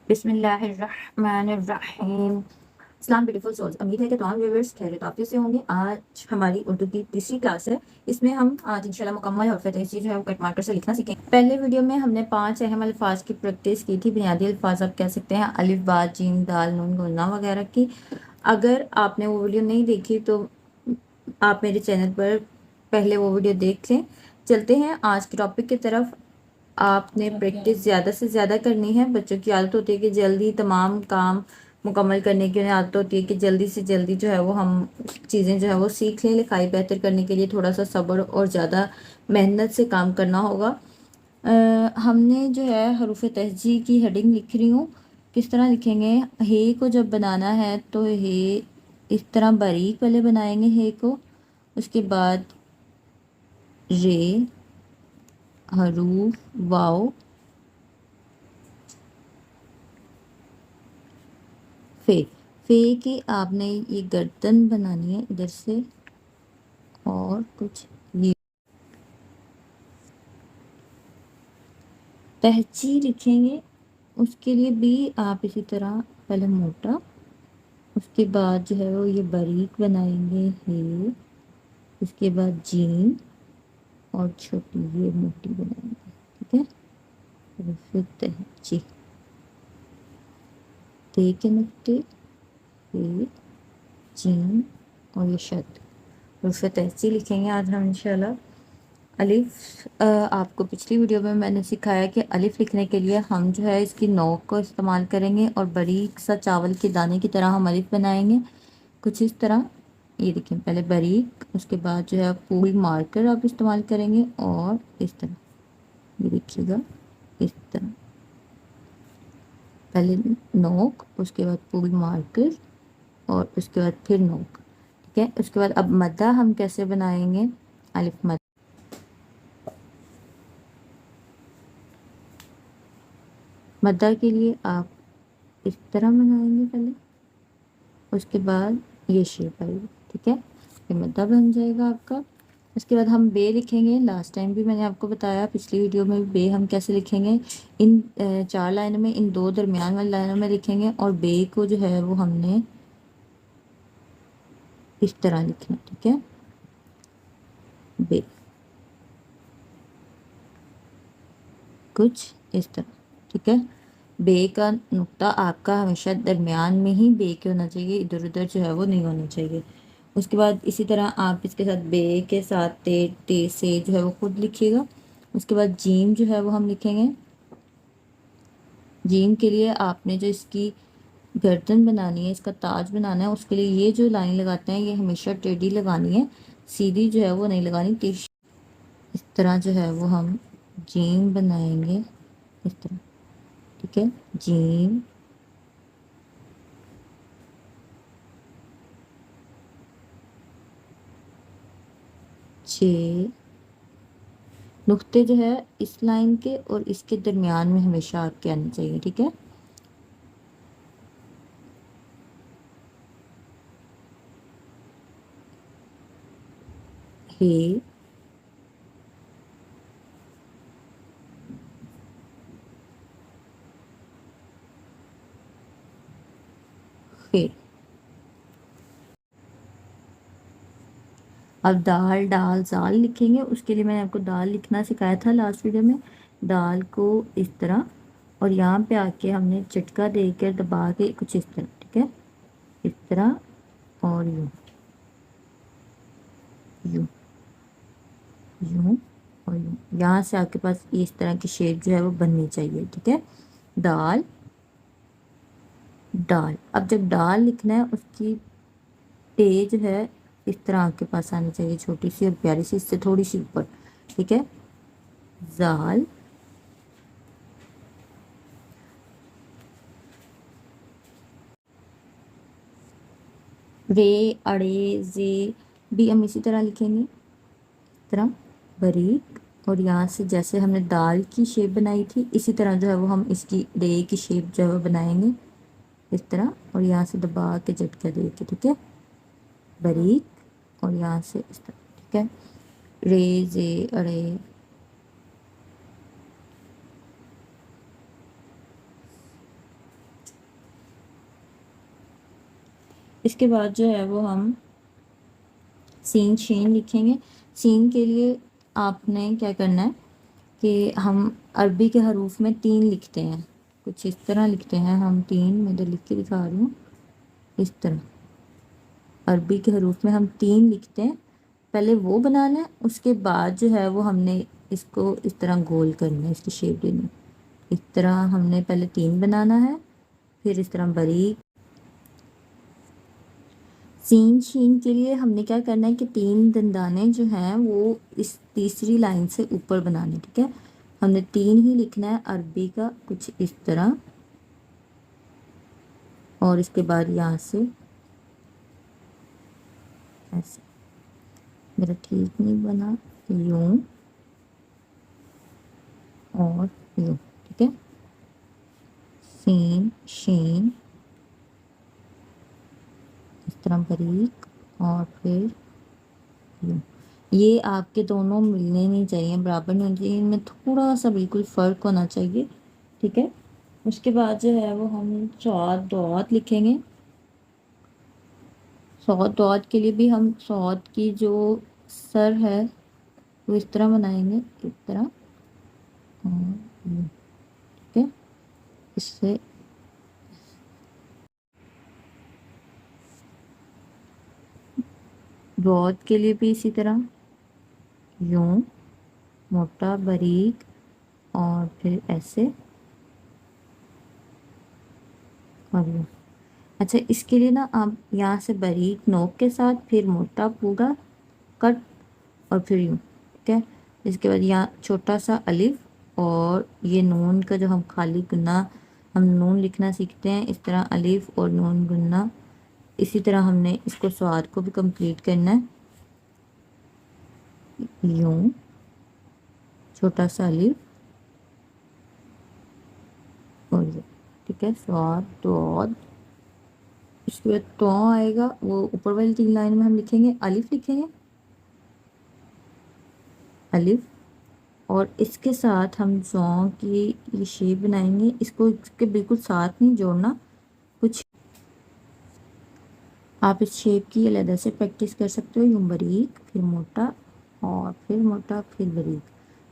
बिस्मिल्लाहिर्रहमानिर्रहीम। अस्सलाम beautiful souls, उम्मीद है कि तमाम व्यूअर्स खैरियत आफियत से होंगे। आज हमारी उर्दू की तीसरी क्लास है। इसमें हम आज इंशाल्लाह मुकम्मल हरफ तहज़ीर जो है वो कट मार्कर से लिखना सीखेंगे। पहले वीडियो में हमने 5 अहम अल्फाज की प्रैक्टिस की थी। बुनियादी अल्फाज आप कह सकते हैं अलिफ बा जीम दाल नून गुन्ना वगैरह की। अगर आपने वो वीडियो नहीं देखी तो आप मेरे चैनल पर पहले वो वीडियो देख लें। चलते हैं आज के टॉपिक की तरफ। आपने प्रैक्टिस ज़्यादा से ज़्यादा करनी है। बच्चों की आदत होती है कि जल्दी तमाम काम मुकम्मल करने की उन्हें आदत होती है कि जल्दी से जल्दी जो है वो हम चीज़ें जो है वो सीख लें। लिखाई बेहतर करने के लिए थोड़ा सा सब्र और ज़्यादा मेहनत से काम करना होगा। हमने जो है हरूफ तहजी की हेडिंग लिख रही हूँ। किस तरह लिखेंगे? हे को जब बनाना है तो हे इस तरह बारीक वाले बनाएंगे हे को। उसके बाद रे हरूफ वाओ फे। फे की आपने ये गर्दन बनानी है इधर से और कुछ ये तहची लिखेंगे। उसके लिए भी आप इसी तरह पहले मोटा, उसके बाद जो है वो ये बारीक बनाएंगे हे, उसके बाद जीन और छोटी ये मोटी बनाएंगे। ठीक है, और फिर तहची ते के नुक्ते हे जीन और ये शद और फिर तहची लिखेंगे आज हम इंशाल्लाह। अलिफ आपको पिछली वीडियो में मैंने सिखाया कि अलिफ लिखने के लिए हम जो है इसकी नोक को इस्तेमाल करेंगे और बारीक सा चावल के दाने की तरह हम अलिफ बनाएंगे कुछ इस तरह। ये देखें, पहले बारीक, उसके बाद जो है पूरी मार्कर आप इस्तेमाल करेंगे और इस तरह ये देखिएगा, इस तरह पहले नोक, उसके बाद पूरी मार्कर और उसके बाद फिर नोक। ठीक है, उसके बाद अब मद्दा हम कैसे बनाएंगे? अलिफ मद्दा मद्दा के लिए आप इस तरह बनाएंगे पहले, उसके बाद ये शेप आएगी। ठीक है, ये मद्दा बन जाएगा आपका। उसके बाद हम बे लिखेंगे। लास्ट टाइम भी मैंने आपको बताया, पिछली वीडियो में भी, बे हम कैसे लिखेंगे। इन 4 लाइनों में, इन 2 दरमियान वाली लाइनों में लिखेंगे और बे को जो है वो हमने इस तरह लिखना। ठीक है, बे कुछ इस तरह। ठीक है, बे का नुक्ता आपका हमेशा दरमियान में ही बे के होना चाहिए, इधर उधर जो है वो नहीं होना चाहिए। उसके बाद इसी तरह आप इसके साथ बे के साथ ते से जो है वो खुद लिखिएगा। उसके बाद जीम जो है वो हम लिखेंगे। जीम के लिए आपने जो इसकी गर्दन बनानी है, इसका ताज बनाना है, उसके लिए ये जो लाइन लगाते हैं ये हमेशा टेढ़ी लगानी है, सीधी जो है वो नहीं लगानी, तिरछी। इस तरह जो है वो हम जीम बनाएंगे इस तरह। ठीक है, जीम छः नुक्ते जो है इस लाइन के और इसके दरमियान में हमेशा आपके आने चाहिए। ठीक है, हे हे। अब दाल डाल जाल लिखेंगे। उसके लिए मैंने आपको दाल लिखना सिखाया था लास्ट वीडियो में। दाल को इस तरह और यहाँ पे आके हमने झटका देकर दबा के कुछ इस तरह। ठीक है, इस तरह और यूँ यूँ यूँ और यूँ, यहाँ से आपके पास इस तरह की शेप जो है वो बननी चाहिए। ठीक है, दाल डाल। अब जब डाल लिखना है उसकी टे जो है इस तरह आपके पास आनी चाहिए, छोटी सी और प्यारी सी, इससे थोड़ी सी ऊपर। ठीक है, जाल रे अड़े जे भी हम इसी तरह लिखेंगे, इस तरह बारीक। और यहाँ से जैसे हमने दाल की शेप बनाई थी इसी तरह जो है वो हम इसकी रे की शेप जो है वो बनाएंगे इस तरह, और यहाँ से दबा के झटका दे के। ठीक है, बारीक और यहाँ से इस तरह। ठीक है, रे जे अड़े इसके बाद जो है वो हम सीन शीन लिखेंगे। सीन के लिए आपने क्या करना है कि हम अरबी के हरूफ में 3 लिखते हैं, कुछ इस तरह लिखते हैं हम 3, मैं इधर लिख के दिखा रही हूँ। इस तरह अरबी के हरूफ में हम 3 लिखते हैं, पहले वो बनाना है, उसके बाद जो है वो हमने इसको इस तरह गोल करना है, इसकी शेप देनी है। इस तरह हमने पहले 3 बनाना है, फिर इस तरह बारीक। सीन शीन के लिए हमने क्या करना है कि 3 दंदाने जो हैं वो इस तीसरी लाइन से ऊपर बनाने, ठीक है। हमने 3 ही लिखना है अरबी का, कुछ इस तरह, और इसके बाद यहाँ से ऐसे, मेरा ठीक नहीं बना, यूं और यूं, ठीक है। सीन शीन इस तरह बारीक, और फिर यूं। ये आपके दोनों मिलने नहीं चाहिए, बराबर नहीं होने चाहिए, इनमें थोड़ा सा बिल्कुल फ़र्क होना चाहिए, ठीक है। उसके बाद जो है वो हम सौद दौत लिखेंगे। सौद दौत के लिए भी हम सौद की जो सर है वो इस तरह बनाएंगे, इस तरह, और यूं, ठीक है। इससे दौत के लिए भी इसी तरह, यूं, मोटा बारीक, और फिर ऐसे, और यूं। अच्छा, इसके लिए ना आप यहाँ से बारीक नोक के साथ, फिर मोटा पूरा कट, और फिर यूं, ठीक है। इसके बाद यहाँ छोटा सा अलिफ, और ये नून का जो हम खाली गुन्ना, हम नून लिखना सीखते हैं इस तरह, अलिफ और नून गुन्ना, इसी तरह हमने इसको स्वाद को भी कंप्लीट करना है। यूं, छोटा सा अलिफ, और ये, ठीक है, स्वाद तो। इसके बाद तो आएगा, वो ऊपर वाली 3 लाइन में हम लिखेंगे, अलिफ लिखेंगे, अलिफ, और इसके साथ हम जौ की ये शेप बनाएंगे, इसको इसके बिल्कुल साथ नहीं जोड़ना, कुछ आप इस शेप की अलग से प्रैक्टिस कर सकते हो, यूं बारीक, फिर मोटा, और फिर मोटा, फिर बारीक,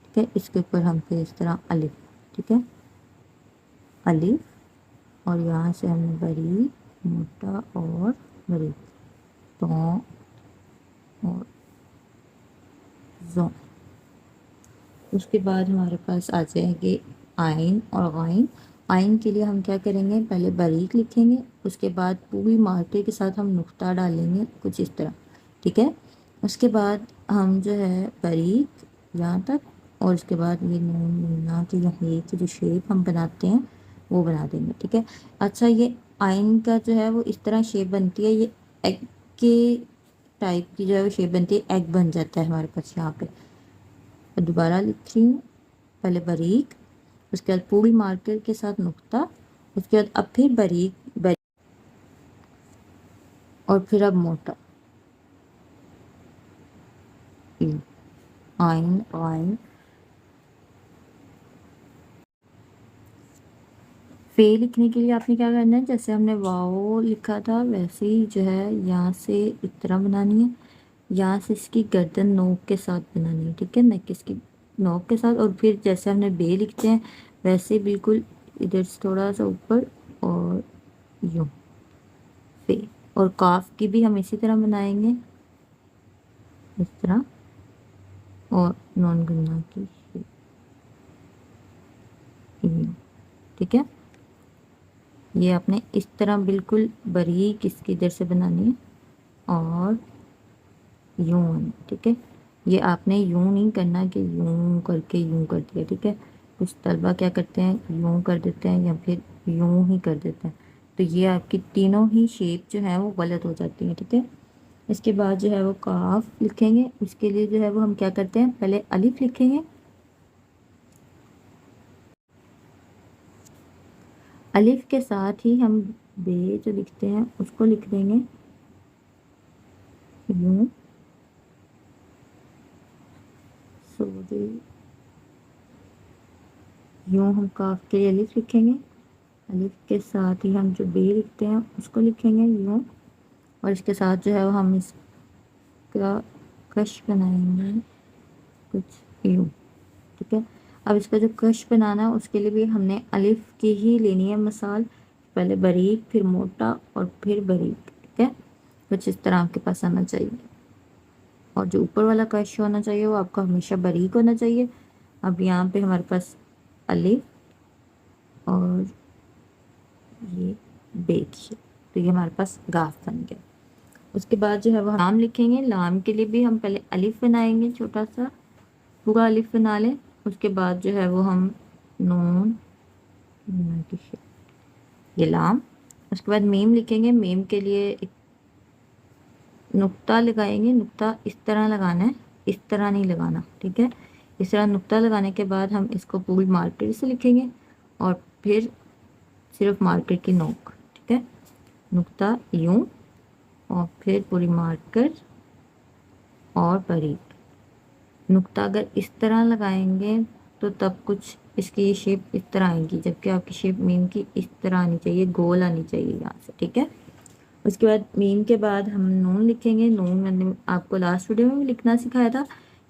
ठीक है। इसके ऊपर हम फिर इस तरह अलिफ, ठीक है, अलिफ, और यहाँ से हमने बारीक, मोटा और बारीक, तो और जो। उसके बाद हमारे पास आ जाएंगे आइन और गाइन। आइन के लिए हम क्या करेंगे, पहले बारीक लिखेंगे, उसके बाद पूरी मार्के के साथ हम नुक्ता डालेंगे, कुछ इस तरह, ठीक है। उसके बाद हम जो है बारीक यहाँ तक, और उसके बाद ये नून मीना की यहाँ की जो शेप हम बनाते हैं वो बना देंगे, ठीक है। अच्छा, ये आइन का जो है वो इस तरह शेप बनती है, ये एग के टाइप की जो है वो शेप बनती है, एग बन जाता है हमारे पास यहाँ पे। और दोबारा लिख रही हूँ, पहले बारीक, उसके बाद पूरी मार्कर के साथ नुक्ता, उसके बाद अब फिर बारीक बारीक, और फिर अब मोटा, आइन आइन। फे लिखने के लिए आपने क्या करना है, जैसे हमने वाओ लिखा था वैसे ही जो है यहाँ से इस तरह बनानी है, यहाँ से इसकी गर्दन नोक के साथ बनानी है, ठीक है, नेक इसकी नोक के साथ, और फिर जैसे हमने बे लिखते हैं वैसे बिल्कुल इधर से थोड़ा सा ऊपर, और यूँ पे। और काफ की भी हम इसी तरह बनाएंगे, इस तरह, और नॉन गुन्ना की शेप, यूँ, ठीक है। ये आपने इस तरह बिल्कुल बारीक इसकी इधर से बनानी है, और यूँ, ठीक है। ये आपने यूँ नहीं करना कि यूँ करके यूँ कर दिया, ठीक है। कुछ तलबा क्या करते हैं, यूँ कर देते हैं या फिर यूँ ही कर देते हैं, तो ये आपकी तीनों ही शेप जो है वो गलत हो जाती हैं, ठीक है। इसके बाद जो है वो काफ लिखेंगे, उसके लिए जो है वो हम क्या करते हैं, पहले अलिफ लिखेंगे, अलिफ के साथ ही हम बे जो लिखते हैं उसको लिख देंगे, यूँ, सॉरी, यूँ हम काफ के लिए अलिफ लिखेंगे, अलिफ के साथ ही हम जो बे लिखते हैं उसको लिखेंगे यूँ, और इसके साथ जो है वो हम इसका कश बनाएंगे कुछ यूँ, ठीक है। अब इसका जो कश बनाना है उसके लिए भी हमने अलिफ की ही लेनी है मसाल, पहले बारीक फिर मोटा और फिर बारीक, ठीक है। कुछ इस तरह आपके पास आना चाहिए और जो ऊपर वाला कश होना चाहिए वो आपका हमेशा बारीक होना चाहिए। अब यहाँ पे हमारे पास अलिफ और ये देखिए, तो ये हमारे पास गाफ बन गया। उसके बाद जो है वो लाम लिखेंगे। लाम के लिए भी हम पहले अलिफ बनाएंगे, छोटा सा पूरा अलिफ बना लें। उसके बाद जो है वो हम नून, ये लाम। उसके बाद मीम लिखेंगे। मीम के लिए एक नुक्ता लगाएंगे। नुक्ता इस तरह लगाना है, इस तरह नहीं लगाना, ठीक है। इस तरह नुक्ता लगाने के बाद हम इसको पूरी मार्कर से लिखेंगे और फिर सिर्फ मार्कर की नोक, ठीक है। नुक्ता यूं और फिर पूरी मार्कर और बारीक। नुक्ता अगर इस तरह लगाएंगे तो तब कुछ इसकी शेप इस तरह आएगी, जबकि आपकी शेप मीम की इस तरह आनी चाहिए, गोल आनी चाहिए यहाँ से, ठीक है। उसके बाद मीम के बाद हम नून लिखेंगे। नून मैंने आपको लास्ट वीडियो में भी लिखना सिखाया था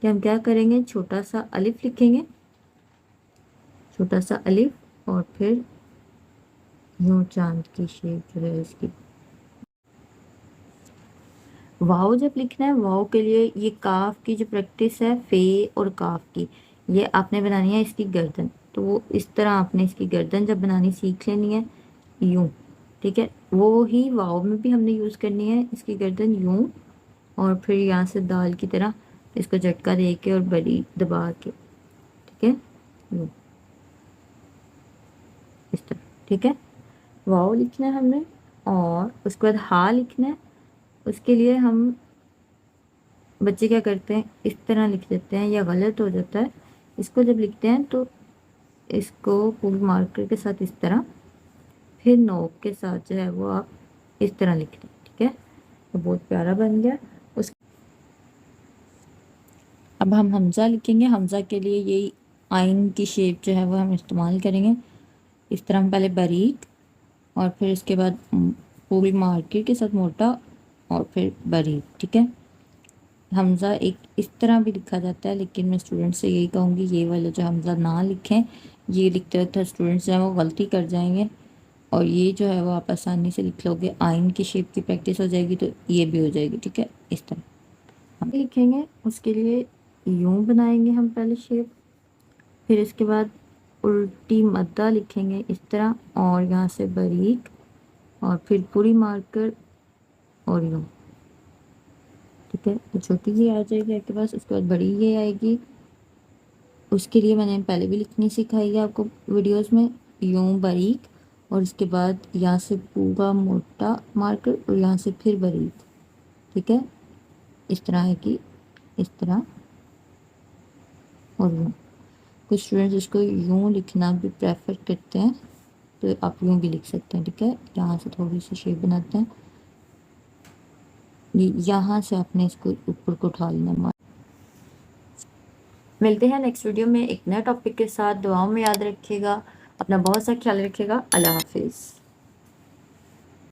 कि हम क्या करेंगे, छोटा सा अलिफ लिखेंगे, छोटा सा अलिफ और फिर यूं चांद की शेप जो है इसकी। वाव जब लिखना है, वाव के लिए ये काफ की जो प्रैक्टिस है, फे और काफ की, ये आपने बनानी है इसकी गर्दन। तो वो इस तरह आपने इसकी गर्दन जब बनानी सीख लेनी है यूं, ठीक है। वो ही वाव में भी हमने यूज़ करनी है इसकी गर्दन यूं और फिर यहाँ से दाल की तरह इसको झटका दे के और बड़ी दबा के, ठीक है, यूं इस तरह, ठीक है। वाव लिखना है हमने और उसके बाद हा लिखना है। उसके लिए हम बच्चे क्या करते हैं, इस तरह लिख देते हैं या गलत हो जाता है। इसको जब लिखते हैं तो इसको पूरी मार्कर के साथ इस तरह, फिर नोक के साथ जो है वो आप इस तरह लिख दें, ठीक है। तो बहुत प्यारा बन गया। उस अब हम हमज़ा लिखेंगे। हमज़ा के लिए यही आइन की शेप जो है वो हम इस्तेमाल करेंगे। इस तरह हम पहले बारीक और फिर इसके बाद पूरी मार्कर के साथ मोटा और फिर बारीक, ठीक है। हमज़ा एक इस तरह भी लिखा जाता है, लेकिन मैं स्टूडेंट से यही कहूँगी ये वाला जो हमज़ा ना लिखें। ये लिखते वक्त स्टूडेंट्स जो है वो गलती कर जाएंगे और ये जो है वो आप आसानी से लिख लोगे। आइन की शेप की प्रैक्टिस हो जाएगी तो ये भी हो जाएगी, ठीक है। इस तरह हम लिखेंगे। उसके लिए यूं बनाएंगे हम पहले शेप, फिर इसके बाद उल्टी मद्दा लिखेंगे इस तरह और यहाँ से बारीक और फिर पूरी मार्कर और यूं, ठीक है। तो छोटी ये आ जाएगी आपके पास। उसके बाद बड़ी ये आएगी। उसके लिए मैंने पहले भी लिखनी सिखाई है आपको वीडियोस में, यूं बारीक और इसके बाद यहाँ से पूरा मोटा मार्कर और यहाँ से फिर बारीक, ठीक है। इस तरह है कि इस तरह और यूं। कुछ स्टूडेंट्स इसको यूं लिखना भी प्रेफर करते हैं, तो आप यूं भी लिख सकते हैं, ठीक है। यहाँ से थोड़ी सी शेप बनाते हैं, यहाँ से आपने इसको ऊपर को उठा लेना। मिलते हैं नेक्स्ट वीडियो में एक नए टॉपिक के साथ। दुआओं में याद रखिएगा, अपना बहुत सा ख्याल रखिएगा। अल्लाह हाफिज़।